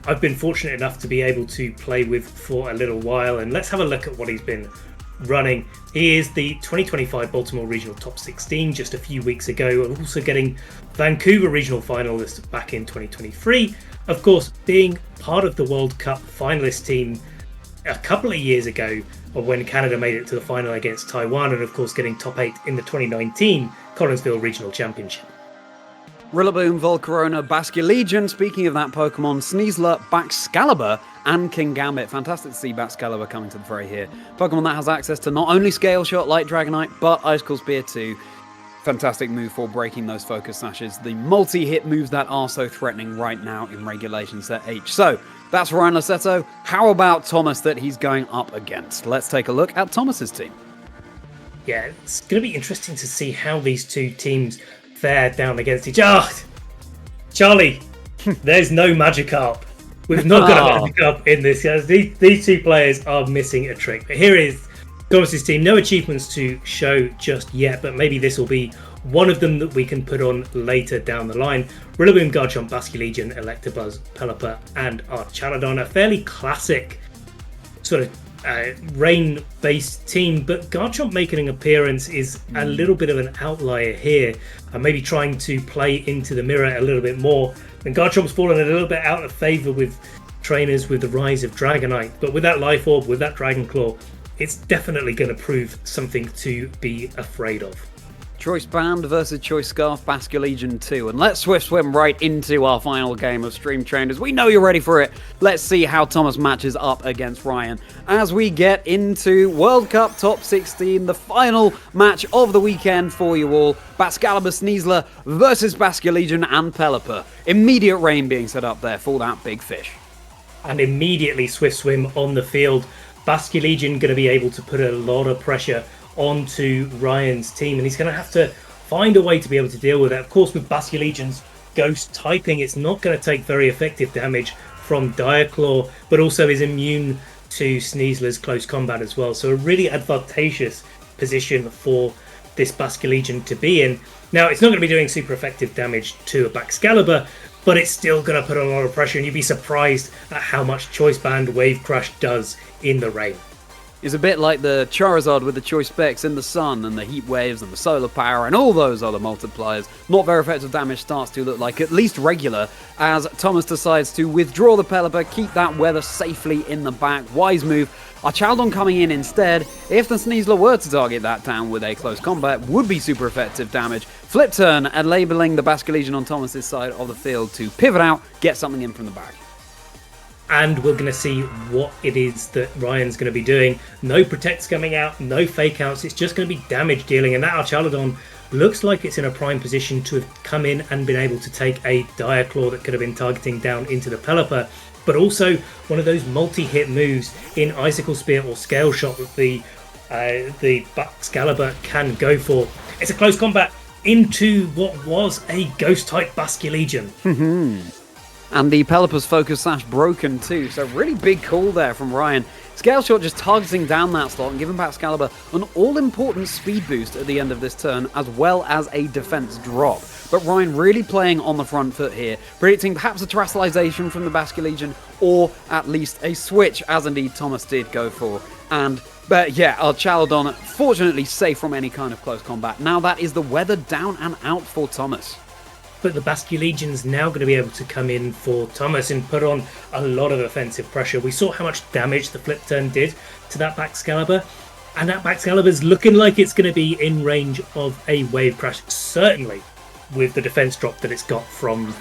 I've been fortunate enough to be able to play with for a little while, and let's have a look at what he's been running. He is the 2025 Baltimore Regional Top 16 just a few weeks ago, and also getting Vancouver Regional Finalist back in 2023. Of course, being part of the World Cup finalist team a couple of years ago, when Canada made it to the final against Taiwan, and of course getting top 8 in the 2019 Collinsville Regional Championship. Rillaboom, Volcarona, Basculegion, speaking of that Pokemon, Sneasler, Baxcalibur, and King Gambit. Fantastic to see Baxcalibur coming to the fray here. Pokemon that has access to not only Scale Shot like Dragonite, but Ice Cool Spear too. Fantastic move for breaking those Focus Sashes. The multi-hit moves that are so threatening right now in Regulation Set H. So, that's Ryan Loseto. How about Thomas that he's going up against? Let's take a look at Thomas's team. Yeah, it's going to be interesting to see how these two teams fare down against each other. Charlie, there's no Magikarp. We've not got a Magikarp in this. These two players are missing a trick. But here is Thomas's team. No achievements to show just yet, but maybe this will be one of them that we can put on later down the line. Rillaboom, Garchomp, Basculegion, Electabuzz, Pelipper, and Archaladon. A fairly classic sort of rain-based team, but Garchomp making an appearance is a little bit of an outlier here, and maybe trying to play into the mirror a little bit more. And Garchomp's fallen a little bit out of favour with trainers with the rise of Dragonite, but with that Life Orb, with that Dragon Claw, it's definitely going to prove something to be afraid of. Choice Band versus Choice Scarf, Basculegion 2. And let's swift swim right into our final game of Stream Trainers. We know you're ready for it. Let's see how Thomas matches up against Ryan as we get into World Cup Top 16, the final match of the weekend for you all. Baxcalibur Sneasler versus Basculegion and Pelipper. Immediate rain being set up there for that big fish. And immediately swift swim on the field. Basculegion going to be able to put a lot of pressure onto Ryan's team, and he's going to have to find a way to be able to deal with it. Of course, with Basculegion's ghost typing, it's not going to take very effective damage from Dire Claw, but also is immune to Sneasler's close combat as well. So a really advantageous position for this Basculegion to be in. Now, it's not going to be doing super effective damage to a Baxcalibur, but it's still going to put a lot of pressure, and you'd be surprised at how much Choice Band Wave Crash does in the rain. Is a bit like the Charizard with the Choice Specs in the sun and the Heat Waves and the Solar Power and all those other multipliers. Not very effective damage starts to look like at least regular as Thomas decides to withdraw the Pelipper, keep that weather safely in the back. Wise move. Archaladon coming in instead. If the Sneasler were to target that down with a close combat, would be super effective damage. Flip turn and labeling the Basculegion on Thomas's side of the field to pivot out, get something in from the back. And we're going to see what it is that Ryan's going to be doing. No protects coming out, no fake outs. It's just going to be damage dealing. And that Archaladon looks like it's in a prime position to have come in and been able to take a Dire Claw that could have been targeting down into the Pelipper. But also one of those multi-hit moves in Icicle Spear or Scale Shot that the Baxcalibur can go for. It's a close combat into what was a Ghost-type Basculegion. And the Pelipper's Focus Sash broken too, so really big call there from Ryan. Scale Shot just targeting down that slot and giving Baxcalibur an all-important speed boost at the end of this turn, as well as a defense drop. But Ryan really playing on the front foot here, predicting perhaps a Terrestrialization from the Basculegion, or at least a switch, as indeed Thomas did go for. But yeah, Archaladon fortunately safe from any kind of close combat. Now that is the weather down and out for Thomas. But the Basculegion's now going to be able to come in for Thomas and put on a lot of offensive pressure. We saw how much damage the flip turn did to that Baxcalibur, and that Baxcalibur's looking like it's going to be in range of a Wave Crash, certainly with the defense drop that it's got from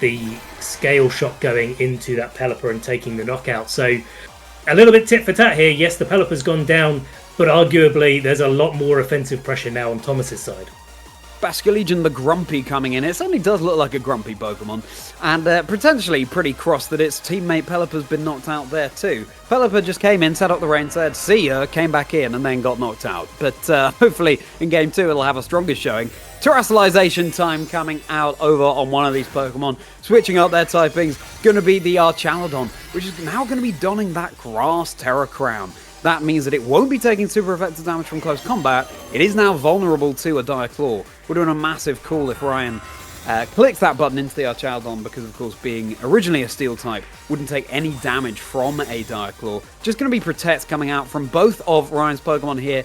the Scale Shot going into that Pelipper and taking the knockout. So a little bit tit for tat here. Yes, the Pelipper's gone down, but arguably there's a lot more offensive pressure now on Thomas's side. Basculegion the Grumpy coming in. It certainly does look like a grumpy Pokemon, and potentially pretty cross that its teammate Pelipper's been knocked out there too. Pelipper just came in, set up the rain, said see ya, came back in and then got knocked out. But hopefully in game 2 it'll have a stronger showing. Terrestrialization time coming out over on one of these Pokemon. Switching up their typings, going to be the Archaladon, which is now going to be donning that Grass Terra Crown. That means that it won't be taking super effective damage from close combat. It is now vulnerable to a Dire Claw. We're doing a massive call if Ryan clicks that button into the Archaldon because, of course, being originally a Steel type, wouldn't take any damage from a Dire Claw. Just going to be Protects coming out from both of Ryan's Pokemon here,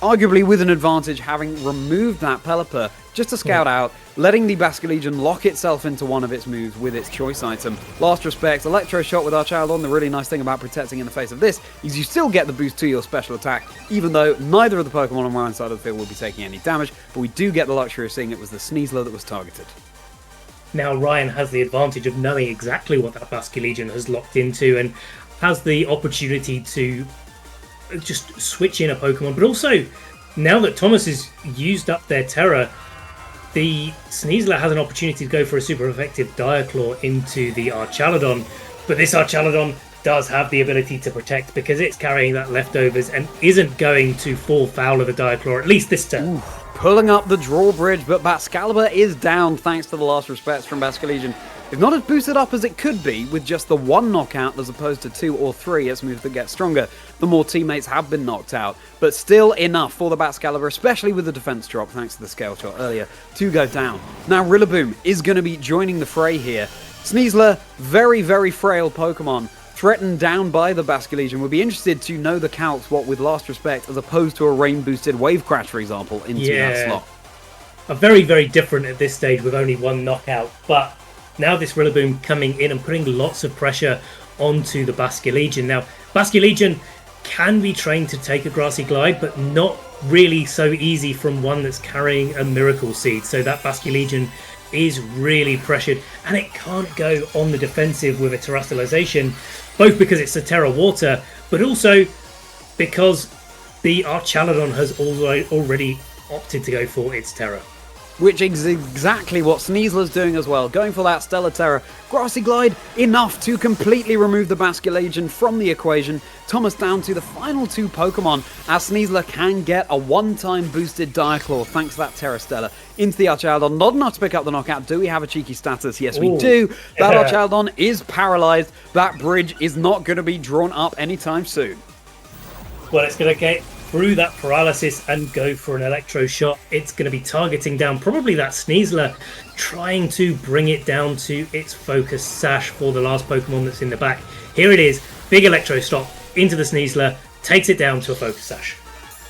arguably with an advantage having removed that Pelipper just to scout out, letting the Basculegion lock itself into one of its moves with its choice item. Last Respect, Electro Shot with Archaldon. The really nice thing about protecting in the face of this is you still get the boost to your special attack, even though neither of the Pokemon on Ryan's side of the field will be taking any damage, but we do get the luxury of seeing it was the Sneasler that was targeted. Now Ryan has the advantage of knowing exactly what that Basculegion has locked into and has the opportunity to just switch in a Pokemon, but also now that Thomas has used up their Terror, the Sneasler has an opportunity to go for a super effective Dire Claw into the Archaldon, but this Archaldon does have the ability to protect because it's carrying that leftovers and isn't going to fall foul of the Dire Claw, at least this turn. Pulling up the drawbridge, but Bascalibur is down thanks to the last respects from Basculegion. It's not as boosted up as it could be with just the one knockout as opposed to 2 or 3 as moves that get stronger. The more teammates have been knocked out, but still enough for the Bascalibur, especially with the defense drop thanks to the scale shot earlier, to go down. Now Rillaboom is going to be joining the fray here. Sneasler, very, very frail Pokemon, threatened down by the Basculegion. Would be interested to know the calcs, what with last respect, as opposed to a rain-boosted Wave Crash, for example, into that slot. Are very, very different at this stage with only one knockout, but now this Rillaboom coming in and putting lots of pressure onto the Basculegion. Now, Basculegion can be trained to take a Grassy Glide, but not really so easy from one that's carrying a Miracle Seed. So that Basculegion is really pressured, and it can't go on the defensive with a Terrestrialization, both because it's a Terra Water, but also because the Archaldon has already opted to go for its Terra. Which is exactly what Sneasler's doing as well, going for that Stellar Terror. Grassy Glide, enough to completely remove the Basculegion from the equation. Thomas down to the final 2 Pokemon, as Sneasler can get a one-time boosted Dire Claw thanks to that Terra Stellar into the Archaldon. Not enough to pick up the knockout. Do we have a cheeky status? Yes, we do. That Archaldon is paralyzed. That bridge is not going to be drawn up anytime soon. Well, it's going to get through that paralysis and go for an Electro Shot. It's going to be targeting down probably that Sneasler, trying to bring it down to its Focus Sash for the last Pokemon that's in the back. Here it is, big Electro Stop into the Sneasler, takes it down to a Focus Sash.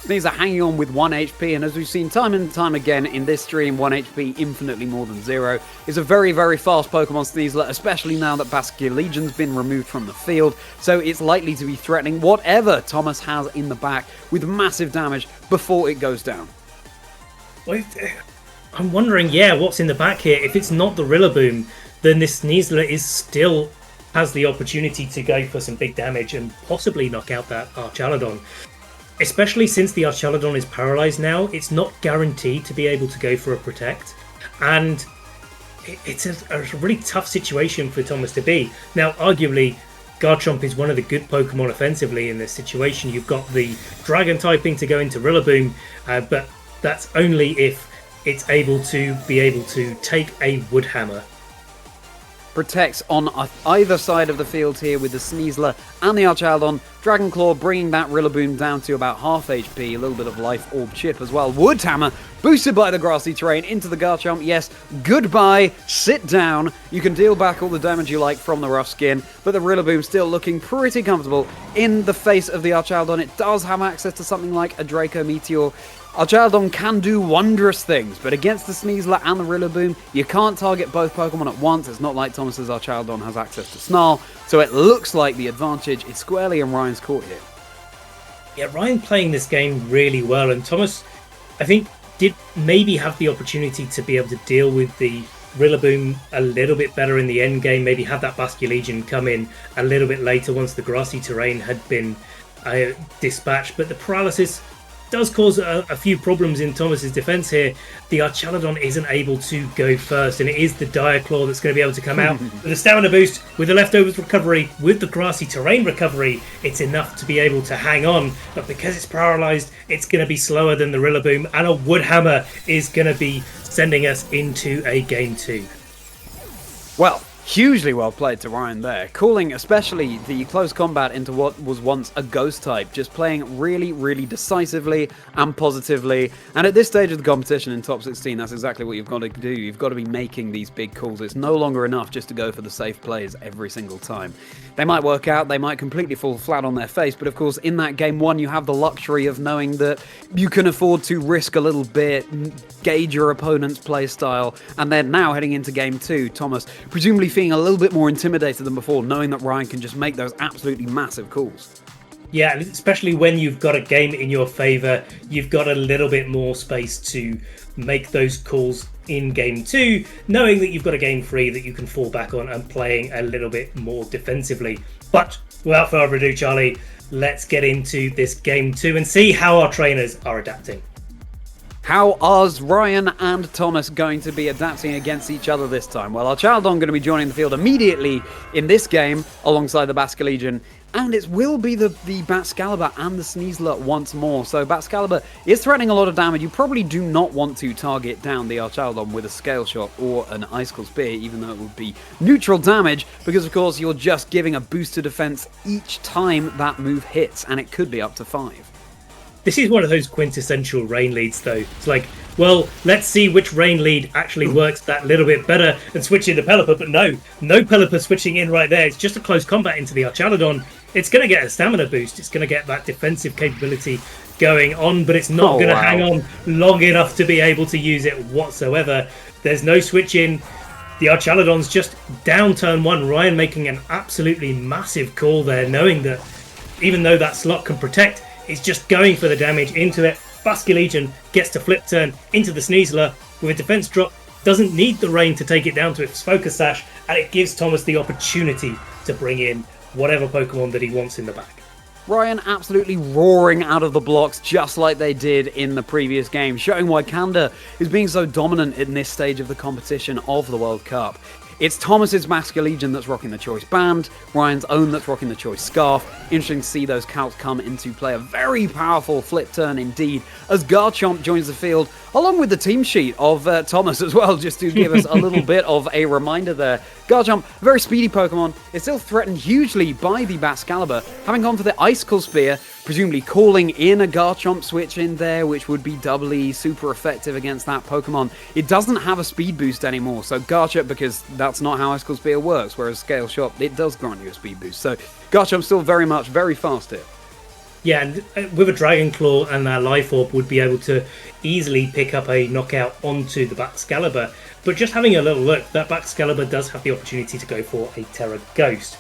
Sneasler hanging on with 1 HP, and as we've seen time and time again in this stream, 1 HP infinitely more than 0 is a very, very fast Pokemon Sneasler, especially now that Basculegion's been removed from the field, so it's likely to be threatening whatever Thomas has in the back with massive damage before it goes down. I'm wondering, what's in the back here? If it's not the Rillaboom, then this Sneasler still has the opportunity to go for some big damage and possibly knock out that Archaldon. Especially since the Archaldon is paralyzed now, it's not guaranteed to be able to go for a Protect. And it's a really tough situation for Thomas to be. Now, arguably, Garchomp is one of the good Pokemon offensively in this situation. You've got the Dragon typing to go into Rillaboom, but that's only if it's able to take a Wood Hammer. Protects on either side of the field here with the Sneasler and the Archaldon. Dragon Claw bringing that Rillaboom down to about half HP, a little bit of Life Orb chip as well. Wood Hammer boosted by the grassy terrain into the Garchomp. Yes, goodbye, sit down. You can deal back all the damage you like from the rough skin, but the Rillaboom still looking pretty comfortable in the face of the Archaldon. It does have access to something like a Draco Meteor. Archaldon can do wondrous things, but against the Sneasler and the Rillaboom, you can't target both Pokemon at once. It's not like Thomas's Archaldon has access to Snarl, so it looks like the advantage is squarely in Ryan's court here. Yeah, Ryan playing this game really well, and Thomas, I think, did maybe have the opportunity to be able to deal with the Rillaboom a little bit better in the end game, maybe have that Basculegion come in a little bit later once the grassy terrain had been dispatched, but the paralysis does cause a few problems in Thomas's defense here. The Archaldon isn't able to go first, and it is the Dire Claw that's going to be able to come out with a stamina boost, with the leftovers recovery, with the grassy terrain recovery. It's enough to be able to hang on, but because it's paralyzed, it's going to be slower than the Rillaboom, and a Wood Hammer is going to be sending us into a game 2. Well, Hugely well played to Ryan there, calling especially the close combat into what was once a ghost type, just playing really, really decisively and positively. And at this stage of the competition in top 16, that's exactly what you've got to do. You've got to be making these big calls. It's no longer enough just to go for the safe plays every single time. They might work out, they might completely fall flat on their face, but of course in that game one you have the luxury of knowing that you can afford to risk a little bit, gauge your opponent's play style, and then now heading into game two, Thomas presumably feeling a little bit more intimidated than before, knowing that Ryan can just make those absolutely massive calls. Yeah, especially when you've got a game in your favour, you've got a little bit more space to make those calls in game two, knowing that you've got a game three that you can fall back on and playing a little bit more defensively. But without further ado, Charlie, let's get into this game two and see how our trainers are adapting. How are Ryan and Thomas going to be adapting against each other this time? Well, our Chaldon going to be joining the field immediately in this game alongside the Basque Legion, and it will be the Baxcalibur and the Sneasler once more. So Baxcalibur is threatening a lot of damage. You probably do not want to target down the Archaldon with a Scale Shot or an Icicle Spear, even though it would be neutral damage, because of course you're just giving a boost to defense each time that move hits, and it could be up to 5. This is one of those quintessential rain leads, though. It's like, well, let's see which rain lead actually works that little bit better and switch in the Pelipper. But no Pelipper switching in right there. It's just a close combat into the Archaludon. It's going to get a stamina boost. It's going to get that defensive capability going on, but it's not going to hang on long enough to be able to use it whatsoever. There's no switch in. The Archaludon's just down turn one. Ryan making an absolutely massive call there, knowing that even though that slot can protect, it's just going for the damage into it. Basque Legion gets to flip turn into the Sneasler with a defense drop. Doesn't need the rain to take it down to its Focus Sash, and it gives Thomas the opportunity to bring in whatever Pokemon that he wants in the back. Ryan absolutely roaring out of the blocks just like they did in the previous game, showing why Kanda is being so dominant in this stage of the competition of the World Cup. It's Thomas's Basque Legion that's rocking the choice band, Ryan's own that's rocking the choice scarf. Interesting to see those calcs come into play. A very powerful flip turn indeed, as Garchomp joins the field, along with the team sheet of Thomas as well, just to give us a little bit of a reminder there. Garchomp, a very speedy Pokemon, is still threatened hugely by the Baxcalibur, having gone for the Icicle Spear, presumably calling in a Garchomp switch in there, which would be doubly super effective against that Pokemon. It doesn't have a speed boost anymore, so Garchomp, because that's not how Icicle Spear works, whereas Scale Shot, it does grant you a speed boost. So Garchomp's still very fast here. Yeah, and with a Dragon Claw and that Life Orb would be able to easily pick up a knockout onto the Baxcalibur. But just having a little look, that Baxcalibur does have the opportunity to go for a Terra Ghost.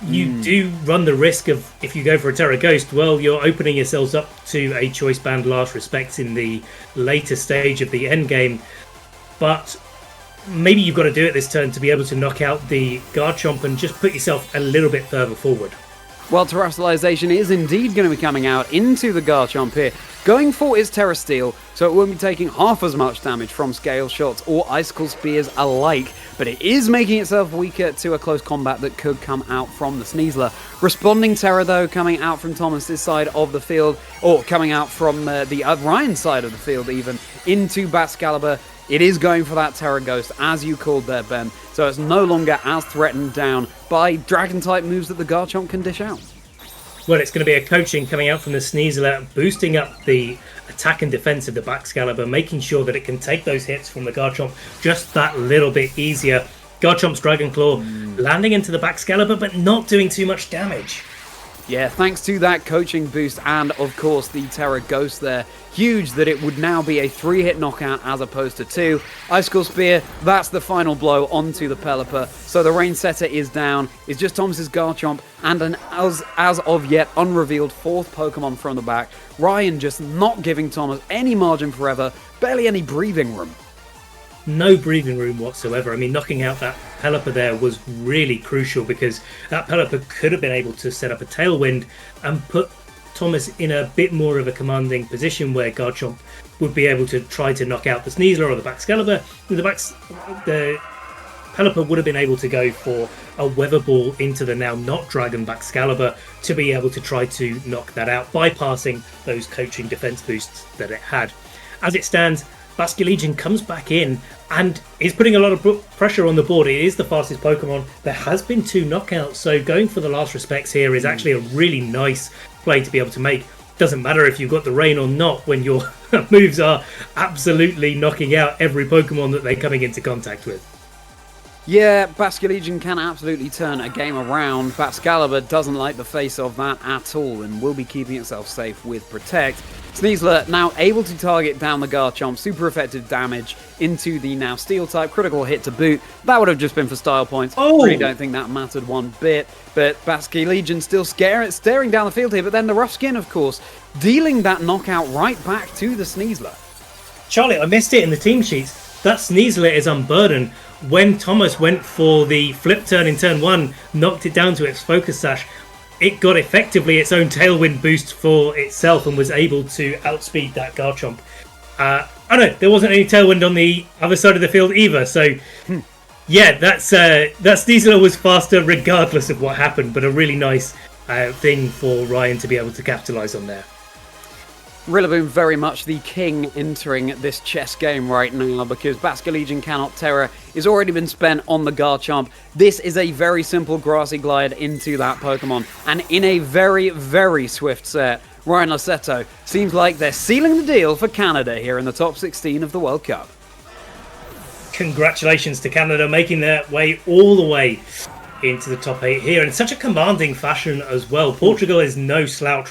You do run the risk of, if you go for a Terra Ghost, well, you're opening yourselves up to a Choice Band last respects in the later stage of the end game. But maybe you've got to do it this turn to be able to knock out the Garchomp and just put yourself a little bit further forward. Well, Terrestrialization is indeed going to be coming out into the Garchomp here, going for its Terra Steel, so it won't be taking half as much damage from Scale Shots or Icicle Spears alike, but it is making itself weaker to a close combat that could come out from the Sneasler. Responding Terra, though, coming out from Thomas's side of the field, or coming out from the Ryan side of the field even, into Baxcalibur. It is going for that Terra Ghost, as you called there, Ben, so it's no longer as threatened down by Dragon-type moves that the Garchomp can dish out. Well, it's going to be a coaching coming out from the Sneasler, boosting up the attack and defense of the Baxcalibur, making sure that it can take those hits from the Garchomp just that little bit easier. Garchomp's Dragon Claw landing into the Baxcalibur, but not doing too much damage. Yeah, thanks to that coaching boost and, of course, the Terra Ghost there. Huge that it would now be a 3-hit knockout as opposed to 2. Icicle Spear, that's the final blow onto the Pelipper. So the Rain Setter is down. It's just Thomas's Garchomp and an as of yet unrevealed 4th Pokemon from the back. Ryan just not giving Thomas any margin for error, barely any breathing room. No breathing room whatsoever. I mean, knocking out that Pelipper there was really crucial because that Pelipper could have been able to set up a Tailwind and put Thomas in a bit more of a commanding position where Garchomp would be able to try to knock out the Sneasler or the Baxcalibur. The Pelipper would have been able to go for a Weather Ball into the now not Dragon Baxcalibur to be able to try to knock that out, bypassing those coaching defense boosts that it had. As it stands, Basque Legion comes back in and is putting a lot of pressure on the board. It is the fastest Pokemon. There has been 2 knockouts, so going for the last respects here is actually a really nice play to be able to make. Doesn't matter if you've got the rain or not when your moves are absolutely knocking out every Pokemon that they're coming into contact with. Yeah, Basque Legion can absolutely turn a game around. Excalibur doesn't like the face of that at all and will be keeping itself safe with Protect. Sneasler now able to target down the Garchomp, super effective damage into the now Steel type, critical hit to boot. That would have just been for style points. Really don't think that mattered one bit. But Basque Legion still staring down the field here, but then the Rough Skin, of course, dealing that knockout right back to the Sneasler. Charlie, I missed it in the team sheets. That Sneasler is unburdened. When Thomas went for the flip turn in turn 1, knocked it down to its Focus Sash, it got effectively its own Tailwind boost for itself and was able to outspeed that Garchomp. I don't know, there wasn't any Tailwind on the other side of the field either, so yeah, that Sneasler was faster regardless of what happened, but a really nice thing for Ryan to be able to capitalise on there. Rillaboom very much the king entering this chess game right now because Basque Legion cannot Terror has already been spent on the Garchomp. This is a very simple Grassy Glide into that Pokemon, and in a very, very swift set, Ryan Loseto seems like they're sealing the deal for Canada here in the top 16 of the World Cup. Congratulations to Canada making their way all the way into the top 8 here in such a commanding fashion as well. Portugal is no slouch